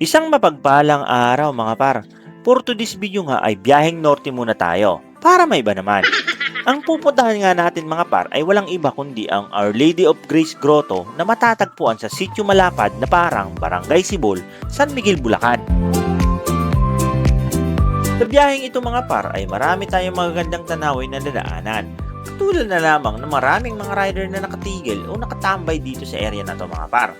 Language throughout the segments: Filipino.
Isang mapagpalang araw mga par. For today's video nga ay biyaheng norte muna tayo para may iba naman. Ang pupuntahan nga natin mga par ay walang iba kundi ang Our Lady of Grace Grotto na matatagpuan sa Sitio Malapad na parang Barangay Sibol, San Miguel, Bulacan. Sa biyaheng ito mga par ay marami tayong magagandang tanawin na dadaanan. Katulad na lamang ng maraming mga rider na nakatigil o nakatambay dito sa area na to mga par.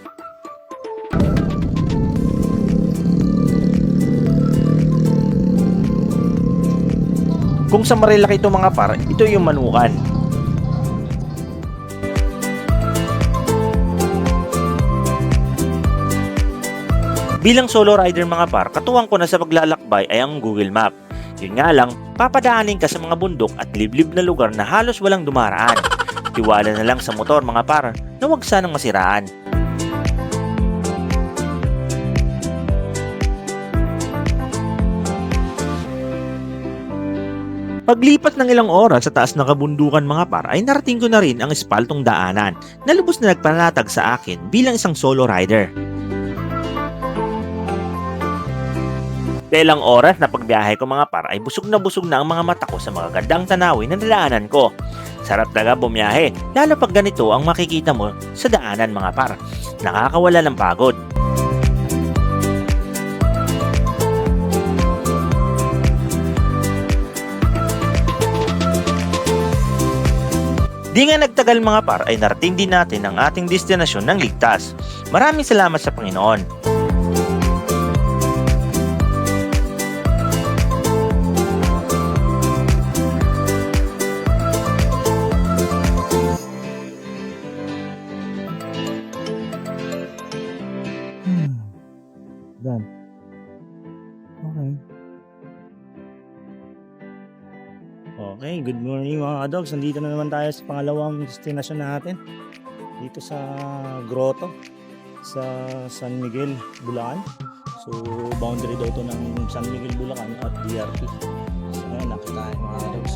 Kung sa Marilaki ito mga par, ito yung Manukan. Bilang solo rider mga par, katuwang ko na sa paglalakbay ay ang Google Map. Yun nga lang, papadaanin ka sa mga bundok at liblib na lugar na halos walang dumaraan. Tiwala na lang sa motor mga par, na huwag sanang masiraan. Paglipat ng ilang oras sa taas ng kabundukan mga par ay narating ko na rin ang espaltong daanan na lubos na nagpanatag sa akin bilang isang solo rider. Sa ilang oras na pagbiyahe ko mga par ay busog na ang mga mata ko sa mga gandang tanawin na nadaanan ko. Sarap talaga bumiyahe, lalo pag ganito ang makikita mo sa daanan mga par. Nakakawala ng pagod. Di nga nagtagal mga par ay narating din natin ang ating destinasyon ng ligtas. Maraming salamat sa Panginoon. Done. Okay. Okay, good morning mga dogs. Nandito na naman tayo sa pangalawang destination natin. Dito sa Grotto sa San Miguel, Bulacan. So, boundary daw ito ng San Miguel, Bulacan at DRT. So, ngayon, nakita tayo mga dogs.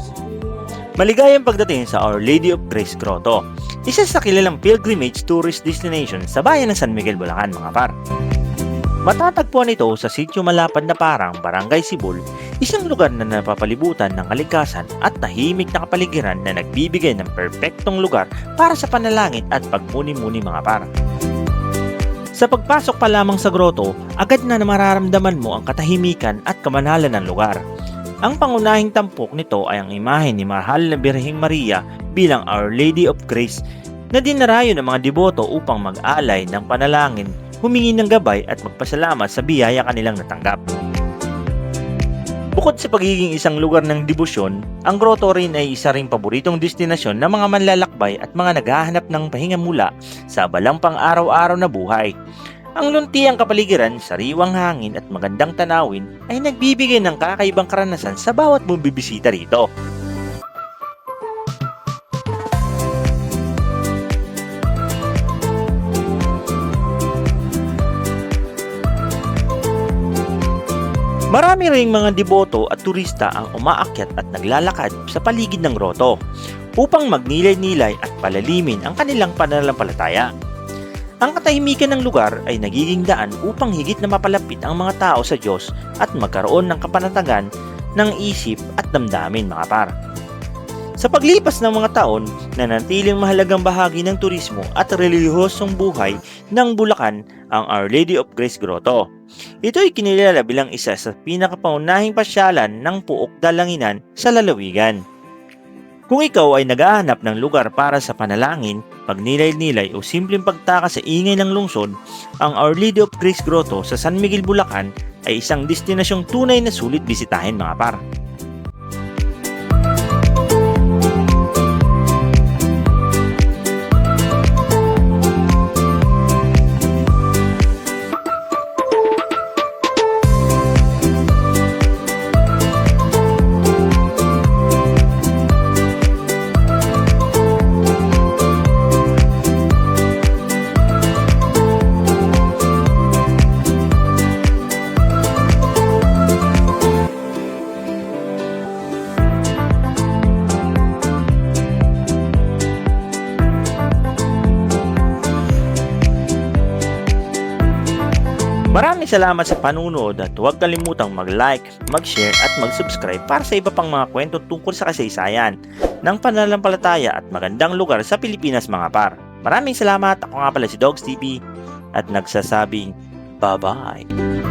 Maligayang pagdating sa Our Lady of Grace Grotto, isa sa kilalang pilgrimage tourist destination sa bayan ng San Miguel, Bulacan mga par. Matatagpuan ito sa Sitio Malapad na parang Barangay Sibol, isang lugar na napapalibutan ng kalikasan at tahimik na kapaligiran na nagbibigay ng perpektong lugar para sa panalangin at pagmuni-muni mga par. Sa pagpasok pa lamang sa grotto, agad na mararamdaman mo ang katahimikan at kamanalan ng lugar. Ang pangunahing tampok nito ay ang imahe ni Mahal na Birheng Maria bilang Our Lady of Grace na dinarayo ng mga deboto upang mag-alay ng panalangin, humingi ng gabay at magpasalamat sa biyaya kanilang natanggap. Bukod sa pagiging isang lugar ng debosyon, ang grotto rin ay isa ring paboritong destinasyon ng mga manlalakbay at mga naghahanap ng pahinga mula sa abalang pang-araw-araw na buhay. Ang luntiang kapaligiran, sariwang hangin at magandang tanawin ay nagbibigay ng kakaibang karanasan sa bawat bumibisita rito. Marami ring mga deboto at turista ang umaakyat at naglalakad sa paligid ng grotto upang magnilay-nilay at palalimin ang kanilang pananampalataya. Ang katahimikan ng lugar ay nagiging daan upang higit na mapalapit ang mga tao sa Diyos at magkaroon ng kapanatagan ng isip at damdamin mga par. Sa paglipas ng mga taon, nanatiling mahalagang bahagi ng turismo at relihiyosong buhay ng Bulacan ang Our Lady of Grace Grotto. Ito ay kinilala bilang isa sa pinakapaunahing pasyalan ng Puok Dalanginan sa lalawigan. Kung ikaw ay naghahanap ng lugar para sa panalangin, pagnilay-nilay o simpleng pagtaka sa ingay ng lungsod, ang Our Lady of Grace Grotto sa San Miguel, Bulacan ay isang destinasyong tunay na sulit bisitahin mga par. Maraming salamat sa panunood at huwag kalimutang mag-like, mag-share at mag-subscribe para sa iba pang mga kwento tungkol sa kasaysayan ng pananampalataya at magandang lugar sa Pilipinas mga par. Maraming salamat. Ako nga pala si Dogs TV at nagsasabing bye-bye.